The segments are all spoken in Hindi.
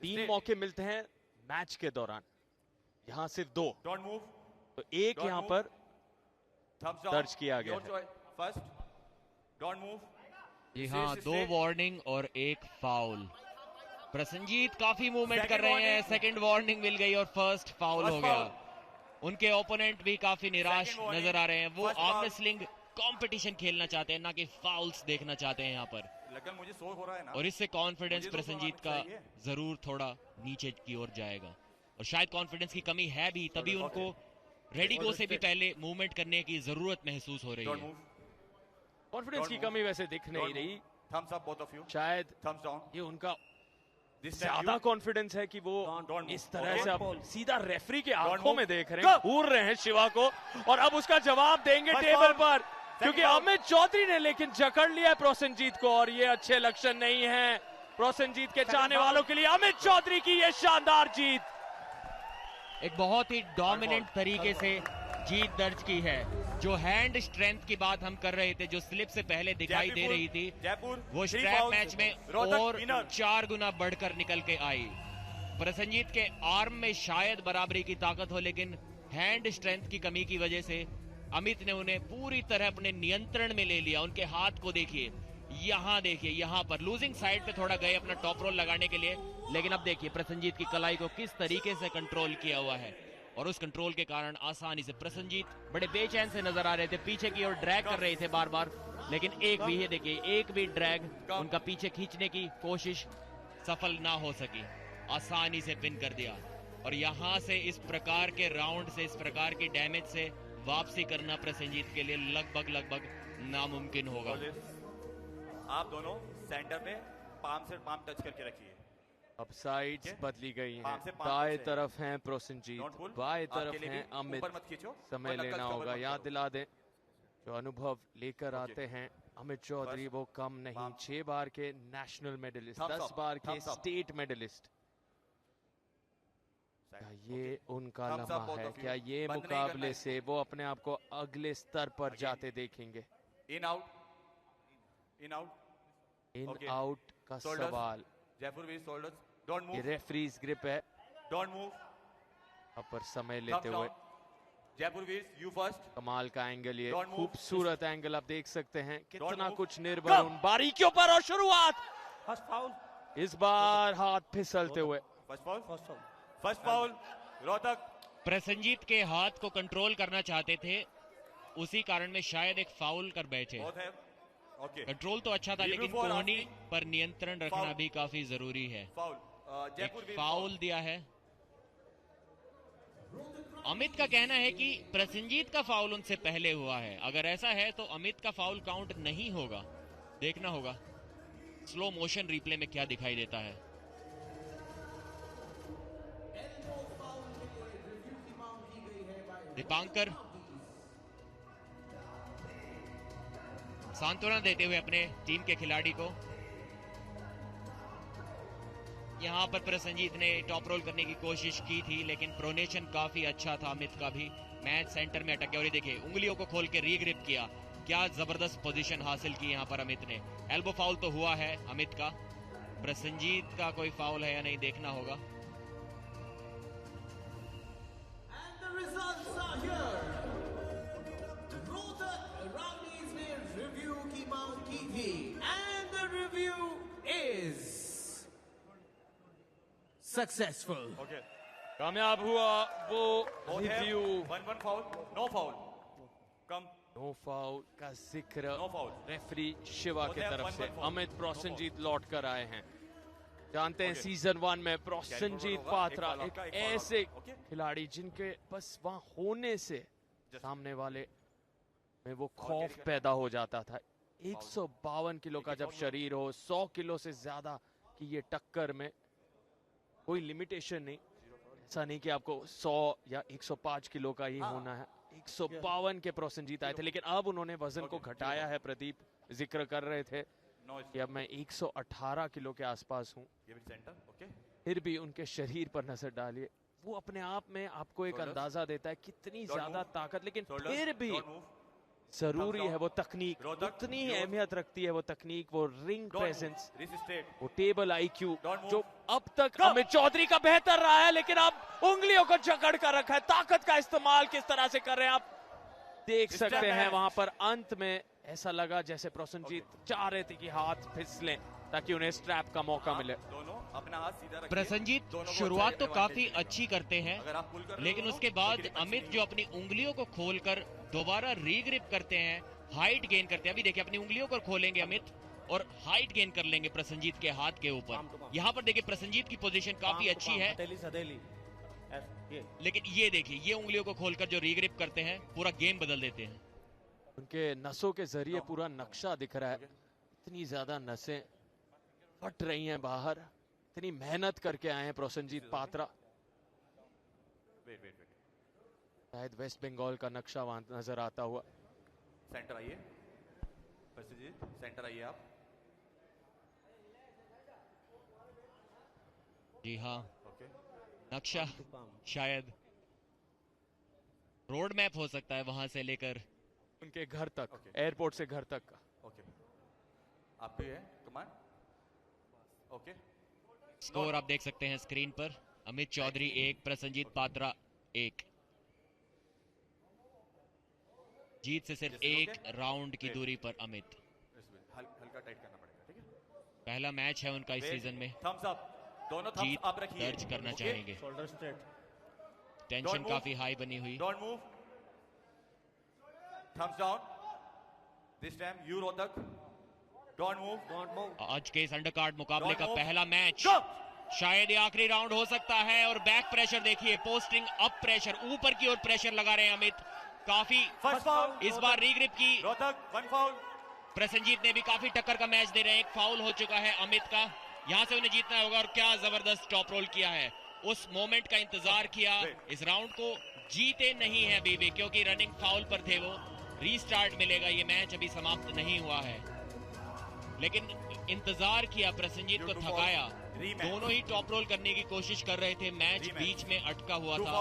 3 मौके मिलते हैं मैच के दौरान, यहाँ सिर्फ 2, तो एक यहाँ पर दर्ज किया गया है। जी हाँ, 2 वार्निंग और 1 फाउल। प्रसन्नजीत काफी मूवमेंट कर रहे हैं, सेकंड वार्निंग मिल गई और फर्स्ट फाउल हो गया। उनके ओपोनेंट भी काफी निराश नजर आ रहे हैं, वो आर्म रेसलिंग कंपटीशन खेलना चाहते हैं, ना कि फाउल्स देखना चाहते हैं यहाँ पर। मुझे शोर हो रहा है ना, और इससे कॉन्फिडेंस प्रसन्नजीत का जरूर थोड़ा नीचे की ओर जाएगा, और शायद कॉन्फिडेंस की कमी है भी, तभी उनको रेडी गो से भी पहले मूवमेंट करने की जरूरत महसूस हो रही है। कॉन्फिडेंस की कमी वैसे दिख नहीं रही, शायद ये उनका ज्यादा कॉन्फिडेंस है कि वो इस तरह से अब सीधा रेफरी के आंखों में देख रहे हैं, घूर रहे हैं शिवा को, और अब उसका जवाब देंगे टेबल पर, क्योंकि अमित चौधरी ने लेकिन जकड़ लिया है प्रसेनजीत को, और ये अच्छे लक्षण नहीं है प्रसेनजीत के चाहने वालों के लिए। अमित चौधरी की ये शानदार जीत, एक बहुत ही डोमिनेंट तरीके से जीत दर्ज की है। जो हैंड स्ट्रेंथ की बात हम कर रहे थे, जो स्लिप से पहले दिखाई दे रही थी, वो स्ट्रैप मैच में और 4 गुना बढ़कर निकल के आई। प्रसेनजीत के आर्म में शायद बराबरी की ताकत हो, लेकिन हैंड स्ट्रेंथ की कमी की वजह से अमित ने उन्हें पूरी तरह अपने नियंत्रण में ले लिया। उनके हाथ को देखिए, यहाँ देखिए, यहाँ पर लूजिंग साइड पे थोड़ा गए अपना टॉप रोल लगाने के लिए, लेकिन अब देखिए प्रसेनजीत की कलाई को किस तरीके से कंट्रोल किया हुआ है, और उस कंट्रोल के कारण आसानी से प्रसेनजीत बड़े बेचैन से नजर आ रहे थे, पीछे की ओर ड्रैग कर रहे थे बार बार, लेकिन एक भी, ये देखिए, एक भी ड्रैग उनका पीछे खींचने की कोशिश सफल ना हो सकी, आसानी से पिन कर दिया। और यहां से इस प्रकार के राउंड से, इस प्रकार की डैमेज से वापसी करना प्रसेनजीत के लिए लगभग नामुमकिन होगा। आप दोनों सेंटर में पाम से पाम टच करके रखिए। अब साइड्स बदली गई हैं, दाएं तरफ हैं प्रसेनजीत, बाएं तरफ हैं अमित। समय लेना होगा, याद दिला दें जो अनुभव लेकर आते हैं अमित चौधरी, वो कम नहीं, 6 बार के नेशनल मेडलिस्ट, 10 बार के स्टेट मेडलिस्ट। क्या ये उनका लम्हा है? क्या ये मुकाबले से वो अपने आप को अगले स्तर पर जाते देखेंगे? In out, in out, in out का सवाल। जयपुर वीर शोल्डर्स, डोंट मूव, ये रेफरीज ग्रिप है, डोंट मूव। अब पर समय लेते हुए जयपुर वीर, यू फर्स्ट। कमाल का एंगल, ये खूबसूरत एंगल आप देख सकते हैं, कितना कुछ निर्भर उन बारीकियों पर। और शुरुआत, फर्स्ट फाउल, इस बार हाथ फिसलते हुए। First foul Rohtak. प्रसेनजीत के हाथ को कंट्रोल करना चाहते थे, उसी कारण में शायद एक फाउल कर बैठे। कंट्रोल तो अच्छा था, लेकिन कोहनी पर नियंत्रण रखना भी काफी जरूरी है। एक फाउल दिया है। अमित का कहना है कि प्रसेनजीत का फाउल उनसे पहले हुआ है, अगर ऐसा है तो अमित का फाउल काउंट नहीं होगा। देखना होगा स्लो मोशन रिप्ले में क्या दिखाई देता है। दीपांकर सांत्वना देते हुए अपने टीम के खिलाड़ी को। यहां पर प्रसेनजीत ने टॉप रोल करने की कोशिश की थी, लेकिन प्रोनेशन काफी अच्छा था अमित का भी। मैच सेंटर में अटक गया, और ये देखिए उंगलियों को खोल के रीग्रिप किया, क्या जबरदस्त पोजीशन हासिल की यहां पर अमित ने। एल्बो फाउल तो हुआ है अमित का, प्रसेनजीत का कोई फाउल है या नहीं देखना होगा। सक्सेसफुल, कामयाब हुआ वो रिव्यू। 1-1 फाउल, नो फाउल, कम नो फाउल का जिक्र रेफरी शिवा की तरफ से। अमित प्रसेनजीत लौट कर आए हैं। जानते हैं सीजन 1 में प्रसेनजीत पात्रा एक ऐसे खिलाड़ी जिनके बस वहां होने से सामने वाले में वो खौफ पैदा हो जाता था। 152 किलो का जब शरीर हो, 100 किलो से ज्यादा की ये टक्कर में कोई लिमिटेशन नहीं, ऐसा नहीं कि आपको 100 या 105 किलो का ही होना है। 152 के प्रसेनजीत आए थे, लेकिन अब उन्होंने वजन को घटाया है। प्रदीप जिक्र कर रहे थे कि अब मैं 118 किलो के आसपास हूँ। फिर भी उनके शरीर पर नजर डालिए, वो अपने आप में आपको एक अंदाजा देता है कितनी ज्यादा ताकत, लेकिन फिर भी जरूरी है वो तकनीक, उतनी ही अहमियत रखती है वो तकनीक, वो रिंग प्रेजेंस, वो टेबल आईक्यू जो अब तक अमित चौधरी का बेहतर रहा है, लेकिन अब उंगलियों को जकड़ कर रखा है। ताकत का इस्तेमाल किस तरह से कर रहे हैं आप देख सकते हैं। वहां पर अंत में ऐसा लगा जैसे प्रोसेनजीत चाह रहे थे कि हाथ फिसले ताकि उन्हें स्ट्रैप का मौका मिले। दोनों अपना हाथ सीधा रखिए। प्रसन्नजीत शुरुआत तो काफी अच्छी करते हैं, लेकिन उसके बाद अमित जो अपनी उंगलियों को खोलकर दोबारा रीग्रिप करते हैं, हाइट गेन करते हैं। अभी देखिए अपनी उंगलियों को खोलेंगे अमित और हाइट गेन कर लेंगे प्रसन्नजीत के हाथ के ऊपर। यहाँ पर देखिए प्रसन्नजीत की पोजीशन काफी अच्छी है, लेकिन ये देखिए ये उंगलियों को खोलकर जो रीग्रिप करते हैं पूरा गेम बदल देते हैं। उनके नसों के जरिए पूरा नक्शा दिख रहा है। इतनी ज्यादा नसें फट रही हैं बाहर, इतनी मेहनत करके आए हैं प्रोसेनजीत पात्रा। शायद वेस्ट बंगाल का नक्शा वहां नजर आता हुआ। सेंटर आइए प्रसेनजीत, सेंटर आइए आप। जी हाँ, नक्शा शायद रोड मैप हो सकता है वहां से लेकर उनके घर तक, एयरपोर्ट से घर तक का। ओके, आप भी है कमान। ओके, स्कोर आप देख सकते हैं स्क्रीन पर। अमित चौधरी 1, प्रसन्नजीत पात्रा 1। जीत से सिर्फ 1 राउंड की दूरी पर अमित। हल्का टाइट करना पड़ेगा, ठीक है। पहला मैच है उनका इस सीजन में। थम्स अप, दोनों थम्स जीत अप रखिए। दर्ज करना चाहेंगे। शोल्डर स्ट्रेट, टेंशन काफी हाई बनी हुई। Don't move, thumbs down. This time you Rohtak, don't move, don't move. आज के इस अंडरकार्ड मुकाबले का पहला मैच, शायद ये आखिरी राउंड हो सकता है। और बैक प्रेशर देखिए, पोस्टिंग अप प्रेशर, ऊपर की ओर प्रेशर लगा रहे हैं अमित। काफी इस बार रीग्रिप की। रोहतक 1 फाउल। प्रसन्नजीत ने भी काफी टक्कर का मैच दे रहे हैं। एक फाउल हो चुका है अमित का, यहां से उन्हें जीतना होगा। और क्या जबरदस्त टॉप रोल किया है, उस मोमेंट का इंतजार किया। इस राउंड को जीते नहीं है अभी भी, क्योंकि रनिंग फाउल पर थे वो। रीस्टार्ट मिलेगा, ये मैच अभी समाप्त नहीं हुआ है, लेकिन इंतजार किया, प्रसन्नजीत को थकाया। दोनों ही टॉप रोल करने की कोशिश कर रहे थे, मैच बीच में अटका हुआ था।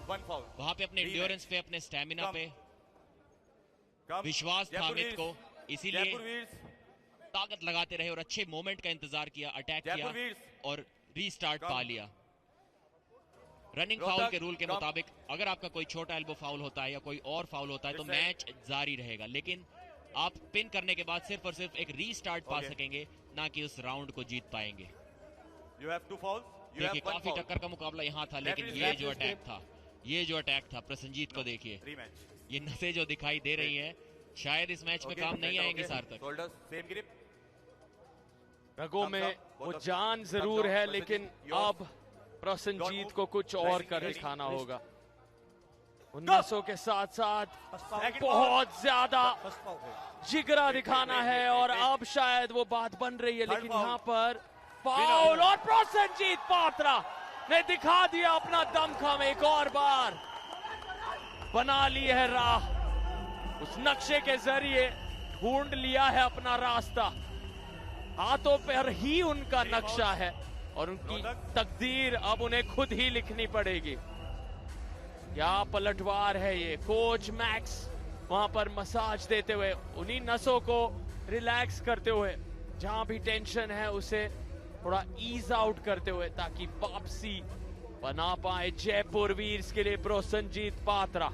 वहां पे अपने एंड्योरेंस पे, अपने स्टैमिना पे विश्वास था अमित को, इसीलिए ताकत लगाते रहे और अच्छे मोमेंट का इंतजार किया, अटैक किया और रीस्टार्ट पा लिया। रनिंग फाउल के रूल के मुताबिक अगर आपका कोई छोटा एल्बो फाउल होता है या कोई और फाउल होता है तो मैच जारी रहेगा, लेकिन आप पिन करने के बाद सिर्फ और सिर्फ एक रीस्टार्ट पा सकेंगे, ना कि उस राउंड को जीत पाएंगे। देखिए काफी टक्कर का मुकाबला यहाँ था, लेकिन ये जो अटैक था प्रसन्नजीत को देखिए, ये नसें जो दिखाई दे रही हैं शायद इस मैच में काम नहीं आएंगे सार्थक। रगों में वो जान जरूर है, लेकिन अब प्रसन्नजीत को कुछ और कर दिखाना होगा। उन्नसों के साथ साथ बहुत ज्यादा जिगरा दिखाना है, और अब शायद वो बात बन रही है, लेकिन यहाँ पर फाउल और प्रसन्नजीत पात्रा ने दिखा दिया अपना दमखम। एक और बार बना ली है राह, उस नक्शे के जरिए ढूंढ लिया है अपना रास्ता। हाथों पर ही उनका नक्शा है और उनकी तकदीर अब उन्हें खुद ही लिखनी पड़ेगी। क्या पलटवार है ये। कोच मैक्स वहां पर मसाज देते हुए, उन्हीं नसों को रिलैक्स करते हुए, जहां भी टेंशन है उसे थोड़ा ईज आउट करते हुए, ताकि वापसी बना पाए जयपुर वीर्स के लिए प्रसन्नजीत पात्रा।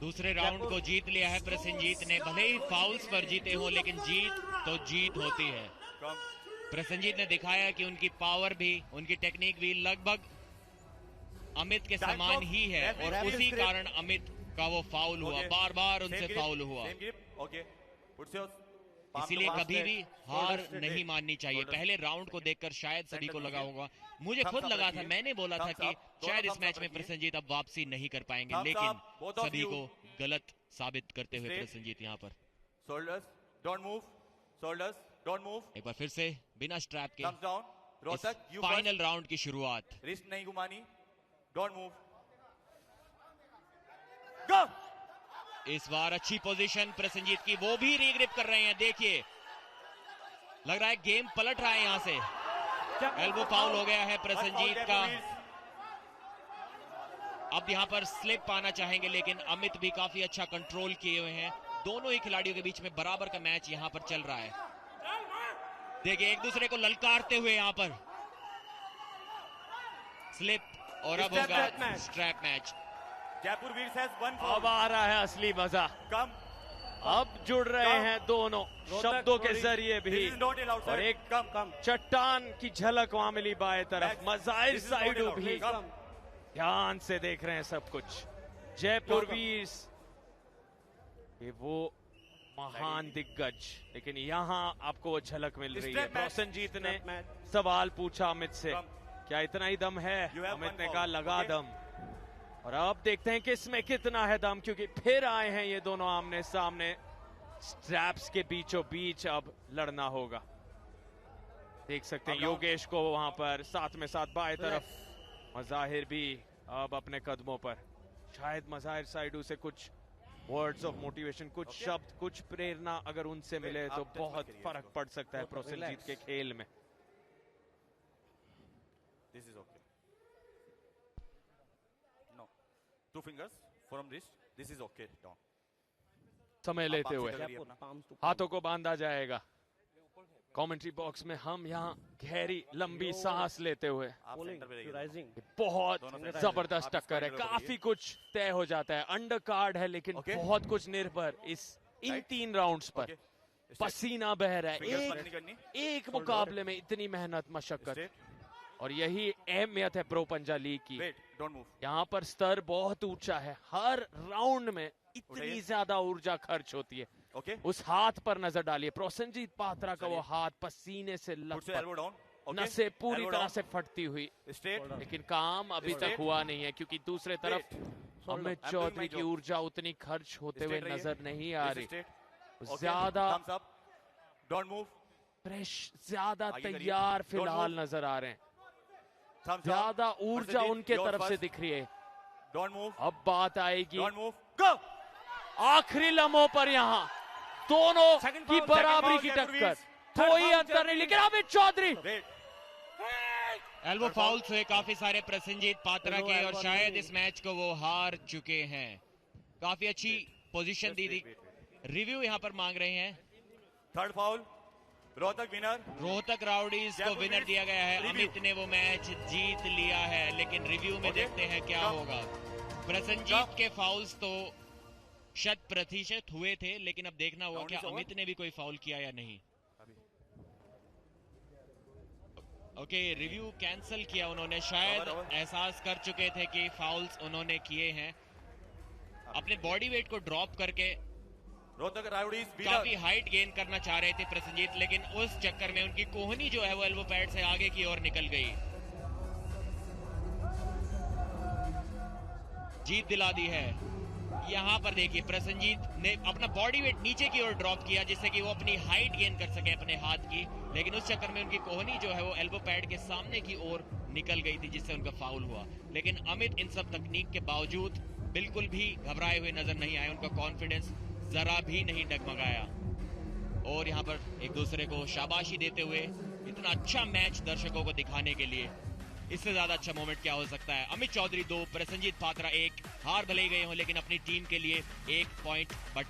दूसरे राउंड को जीत लिया है प्रसन्नजीत ने, भले ही फाउल्स पर जीते हो, लेकिन जीत तो जीत होती है। प्रसन्नजीत ने दिखाया कि उनकी पावर भी, उनकी टेक्निक भी लगभग अमित के समान ही है, और उसी कारण अमित का वो फाउल हुआ, बार बार उनसे फाउल हुआ। इसीलिए कभी भी हार नहीं माननी चाहिए। पहले राउंड को देखकर शायद सभी को लगा होगा, मुझे खुद लगा था, मैंने बोला था कि शायद इस मैच में प्रसन्नजीत अब वापसी नहीं कर पाएंगे, लेकिन सभी को गलत साबित करते हुए प्रसन्नजीत यहाँ पर। Shoulders don't move, shoulders don't move. एक बार फिर से बिना स्ट्रैप के रोहतक फाइनल राउंड की शुरुआत। रिस्ट नहीं घुमानी, डोंट मूव, गो। इस बार अच्छी पोजीशन प्रसन्नजीत की, वो भी रीग्रिप कर रहे हैं। देखिए लग रहा है गेम पलट रहा है, यहां से एल्बो फाउल हो गया है प्रसन्नजीत का। अब यहाँ पर स्लिप पाना चाहेंगे, लेकिन अमित भी काफी अच्छा कंट्रोल किए हुए हैं। दोनों ही खिलाड़ियों के बीच में बराबर का मैच यहाँ पर चल रहा है। देखिए एक दूसरे को ललकारते हुए यहाँ पर स्लिप, और अब होगा strap match. Jaipur Veer has one अब आ रहा है असली मजा। कम अब जुड़ रहे हैं दोनों शब्दों के जरिए भी, और एक चट्टान की झलक वहां मिली बाएं तरफ। मजाहिर साइडू भी ध्यान से देख रहे हैं सब कुछ। जयपुर वीर्स ये वो महान दिग्गज, लेकिन यहाँ आपको वो झलक मिल रही है। प्रसन्नजीत ने सवाल पूछा अमित से, क्या इतना ही दम है? अमित ने कहा लगा दम। और अब देखते हैं कि इसमें कितना है दम, क्योंकि फिर आए हैं ये दोनों आमने सामने। स्ट्रैप्स के बीचों बीच अब लड़ना होगा। देख सकते हैं योगेश को वहां पर साथ में साथ बाएं तरफ मजाहिर भी अब अपने कदमों पर। शायद मजाहिर साइडू से कुछ वर्ड्स ऑफ मोटिवेशन, कुछ शब्द, कुछ प्रेरणा अगर उनसे मिले तो बहुत फर्क पड़ सकता है प्रसन्नजीत के खेल में। This is okay. No. 2 fingers from wrist. This is okay. Down. समय लेते हुए हाथों को बांधा जाएगा। कमेंट्री बॉक्स में हम यहाँ गहरी लंबी सांस लेते हुए, बहुत जबरदस्त टक्कर है। काफी कुछ तय हो जाता है। अंडर कार्ड है, लेकिन बहुत कुछ निर्भर इन 3 राउंड्स पर। पसीना बह रहा है एक मुकाबले में, इतनी मेहनत मशक्कत, और यही अहमियत है प्रो पंजा लीग की। यहाँ पर स्तर बहुत ऊंचा है। हर राउंड में इतनी ज्यादा ऊर्जा खर्च होती है। उस हाथ पर नजर डालिए, प्रसन्नजीत पात्रा का वो हाथ पसीने से लथपथ, नसें पूरी तरह से फटती हुई, लेकिन काम अभी तक हुआ नहीं है, क्योंकि दूसरे तरफ अमित चौधरी की ऊर्जा उतनी खर्च होते हुए नजर नहीं आ रही। ज्यादा फ्रेश, ज्यादा तैयार फिलहाल नजर आ रहे हैं। ज्यादा ऊर्जा उनके तरफ से दिख रही है। अब बात आएगी आखिरी लम्हों पर, यहाँ दोनों की बराबरी की टक्कर, कोई अंतर नहीं, लेकिन अमित चौधरी एल्बो फाउल्स हुए काफी सारे प्रसन्नजीत पात्रा के, और शायद इस मैच को वो हार चुके हैं। काफी अच्छी पोजीशन दी थी। रिव्यू यहाँ पर मांग रहे हैं। Third foul, Rohtak winner. Rohtak rowdies को विनर दिया गया है। अमित ने वो मैच जीत लिया है, लेकिन रिव्यू में देखते हैं क्या होगा। प्रसन्नजीत के फाउल्स तो 100% हुए थे, लेकिन अब देखना होगा क्या अमित ने भी कोई फाउल किया या नहीं। ओके, रिव्यू कैंसिल किया उन्होंने। शायद एहसास कर चुके थे कि फाउल्स उन्होंने किए हैं। अपने बॉडी वेट को ड्रॉप करके रोहतक राउडीज काफी हाइट गेन करना चाह रहे थे प्रसन्नजीत, लेकिन उस चक्कर में उनकी कोहनी जो है वो एल्बो पैड से आगे की ओर निकल गई। जीत दिला दी है। यहाँ पर देखिए प्रसन्नजीत ने अपना बॉडी वेट नीचे की ओर ड्रॉप किया, जिससे कि वो अपनी हाइट गेन कर सके अपने हाथ की, लेकिन उस चक्कर में उनकी कोहनी जो है वो एल्बो पैड के सामने की ओर निकल गई थी, जिससे उनका फाउल हुआ। लेकिन अमित इन सब तकनीक के बावजूद बिल्कुल भी घबराए हुए नजर नहीं आए। उनका कॉन्फिडेंस जरा भी नहीं डगमगाया, और यहाँ पर एक दूसरे को शाबाशी देते हुए इतना अच्छा मैच दर्शकों को दिखाने के लिए इससे ज्यादा अच्छा मोमेंट क्या हो सकता है। अमित चौधरी 2, प्रसन्नजीत पात्रा 1। हार भले ही गए हों, लेकिन अपनी टीम के लिए 1 पॉइंट बटा